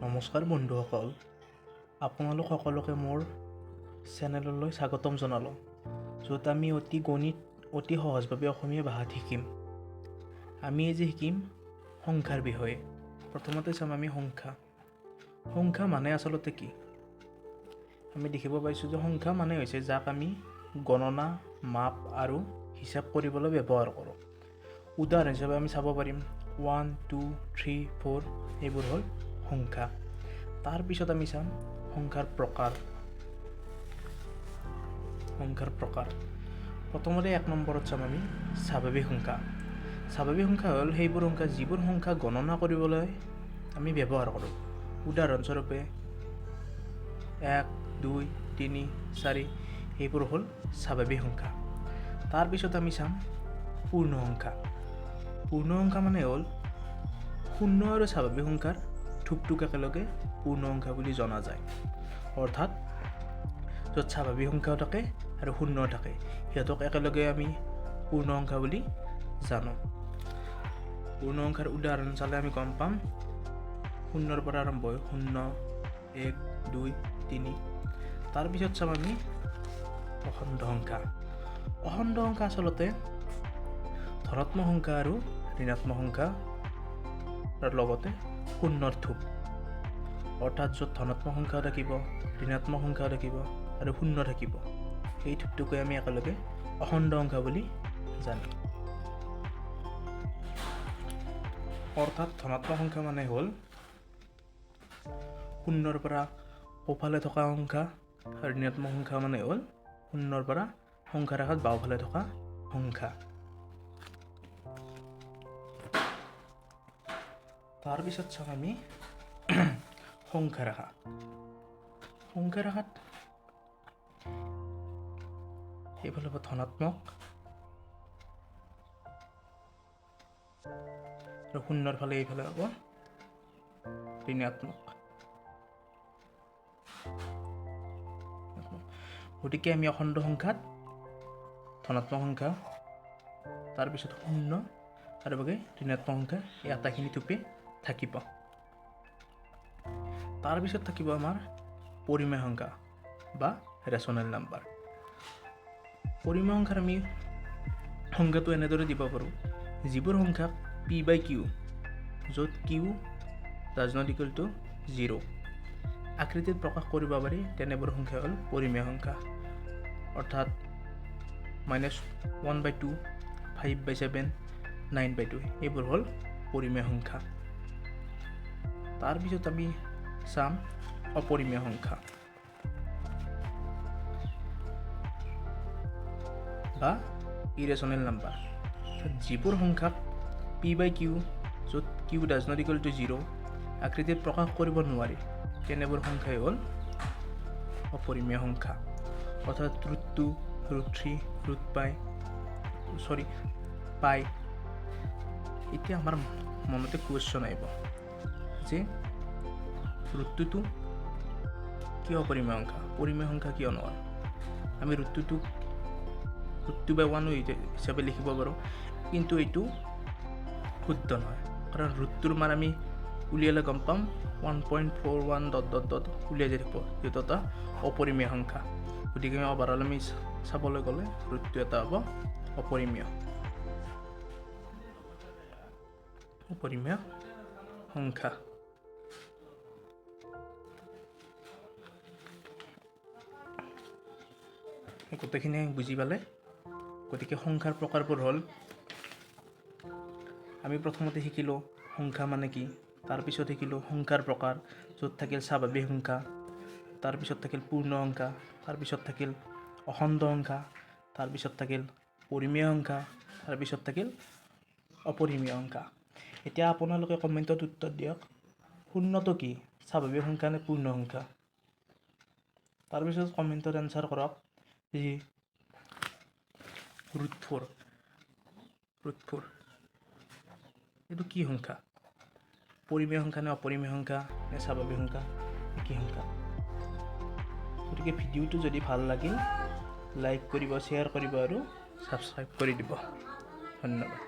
নমস্কাৰ বন্ধুসকল, আপোনালোক সকলোকে মোৰ চেনেললৈ স্বাগতম জনালোঁ, য'ত আমি অতি সহজভাৱে অসমীয়া ভাষাত শিকিম। আমি আজি শিকিম সংখ্যাৰ বিষয়ে। প্ৰথমতে চাম আমি সংখ্যা। সংখ্যা মানে আচলতে কি? আমি দেখিব পাইছোঁ যে সংখ্যা মানে হৈছে যাক আমি গণনা, মাপ আৰু হিচাপ কৰিবলৈ ব্যৱহাৰ কৰোঁ। উদাহৰণ হিচাপে আমি চাব পাৰিম 1, 2, 3, 4 এইবোৰ হ'ল সংখ্যা। তাৰপিছত আমি চাম সংখ্যাৰ প্ৰকাৰ। প্ৰথমতে 1 নম্বৰত চাম আমি স্বাভাৱিক সংখ্যা। স্বাভাৱিক সংখ্যা হ'ল সেইবোৰ সংখ্যা যিবোৰ সংখ্যা গণনা কৰিবলৈ আমি ব্যৱহাৰ কৰোঁ। উদাহৰণস্বৰূপে 1, 2, 3, 4 এইবোৰ হ'ল স্বাভাৱিক সংখ্যা। তাৰপিছত আমি চাম পূৰ্ণ সংখ্যা। পূৰ্ণ সংখ্যা মানে হ'ল শূন্য আৰু স্বাভাৱিক সংখ্যাৰ থোপটোক একেলগে পূৰ্ণ সংখ্যা বুলি জনা যায়। অৰ্থাৎ য'ত স্বাভাৱিক সংখ্যাও থাকে আৰু শূন্যও থাকে, সিহঁতক একেলগে আমি পূৰ্ণ সংখ্যা বুলি জানো। পূৰ্ণ সংখ্যাৰ উদাহৰণ চালে আমি গম পাম 0ৰ পৰা আৰম্ভ হয় 0, 1, 2, 3। তাৰপিছত চাম আমি অখণ্ড সংখ্যা। অখণ্ড সংখ্যা আচলতে ধনাত্মক সংখ্যা আৰু ঋণাত্মক সংখ্যাৰ লগতে শূন্যৰ থোপ। অৰ্থাৎ য'ত ধনাত্মক সংখ্যাও থাকিব, ঋণাত্মক সংখ্যাও থাকিব আৰু শূন্য থাকিব, সেই থোপটোকে আমি একেলগে অখণ্ড সংখ্যা বুলি জানো। অৰ্থাৎ ধনাত্মক সংখ্যা মানে হ'ল 0ৰ পৰা সোঁফালে থকা সংখ্যা আৰু ঋণাত্মক সংখ্যা মানে হ'ল 0ৰ পৰা সংখ্যা ৰেখাত বাওঁফালে থকা সংখ্যা। তাৰপিছত চাম আমি সংখ্যা ৰেখা। সংখ্যা ৰেখাত এইফালে হ'ব ধনাত্মক আৰু শূন্যৰ ফালে এইফালে হ'ব ঋণাত্মক। গতিকে আমি অখণ্ড সংখ্যাত ধনাত্মক সংখ্যা, তাৰপিছত শূন্য আৰু বাকী ঋণাত্মক সংখ্যা এই আটাইখিনি থোপে থাকিব। তাৰপিছত থাকিব আমাৰ পৰিমেয় সংখ্যা বা ৰেচনেল নাম্বাৰ। পৰিমেয় সংখ্যাৰ আমি সংজ্ঞাটো এনেদৰে দিব পাৰোঁ, যিবোৰ সংখ্যাক p/q, য'ত q does not equal to 0 আকৃতিত প্ৰকাশ কৰিব পাৰি, তেনেবোৰ সংখ্যা হ'ল পৰিমেয় সংখ্যা। অৰ্থাৎ -1/2, 5/7, 9/2 এইবোৰ হ'ল পৰিমেয় সংখ্যা। তাৰপিছত আমি চাম অপৰিমেয় সংখ্যা বা ইৰেচনেল নাম্বাৰ। যিবোৰ সংখ্যাক p/q, য'ত q does not equal to 0 আকৃতিত প্ৰকাশ কৰিব নোৱাৰি, তেনেবোৰ সংখ্যাই হ'ল অপৰিমেয় সংখ্যা। অৰ্থাৎ √2, √3, পাই। এতিয়া আমাৰ মনতে কুৱেশ্যন আহিব যে √2টো কিয় অপৰিমেয় সংখ্যা, পৰিমেয় সংখ্যা কিয় নহয়? আমি √2টোক √2/1 হিচাপে লিখিব পাৰোঁ, কিন্তু এইটো শুদ্ধ নহয়, কাৰণ √2ৰ মান আমি উলিয়ালে গম পাম 1.41... উলিয়াই যাই থাকিব, যিটো এটা অপৰিমেয় সংখ্যা। গতিকে অভাৰঅল আমি চাবলৈ গ'লে √2 এটা হ'ব অপৰিমেয় সংখ্যা। গোটেইখিনি বুজি পালে? গতিকে সংখ্যাৰ প্ৰকাৰবোৰ হ'ল, আমি প্ৰথমতে শিকিলোঁ সংখ্যা মানে কি, তাৰপিছত শিকিলোঁ সংখ্যাৰ প্ৰকাৰ, য'ত থাকিল স্বাভাৱিক সংখ্যা, তাৰপিছত থাকিল পূৰ্ণ সংখ্যা, তাৰপিছত থাকিল অখণ্ড সংখ্যা, তাৰপিছত থাকিল পৰিমেয় সংখ্যা, তাৰপিছত থাকিল অপৰিমেয় সংখ্যা। এতিয়া আপোনালোকে কমেণ্টত উত্তৰ দিয়ক, শূন্যটো কি, স্বাভাৱিক সংখ্যা নে পূৰ্ণ সংখ্যা? তাৰপিছত কমেণ্টত এনচাৰ কৰক যে √4 এইটো কি সংখ্যা, পৰিমেয় সংখ্যা নে অপৰিমেয় সংখ্যা নে স্বাভাৱিক সংখ্যা, কি সংখ্যা? গতিকে ভিডিঅ'টো যদি ভাল লাগিল লাইক কৰিব, শ্বেয়াৰ কৰিব আৰু ছাবস্ক্ৰাইব কৰি দিব। ধন্যবাদ।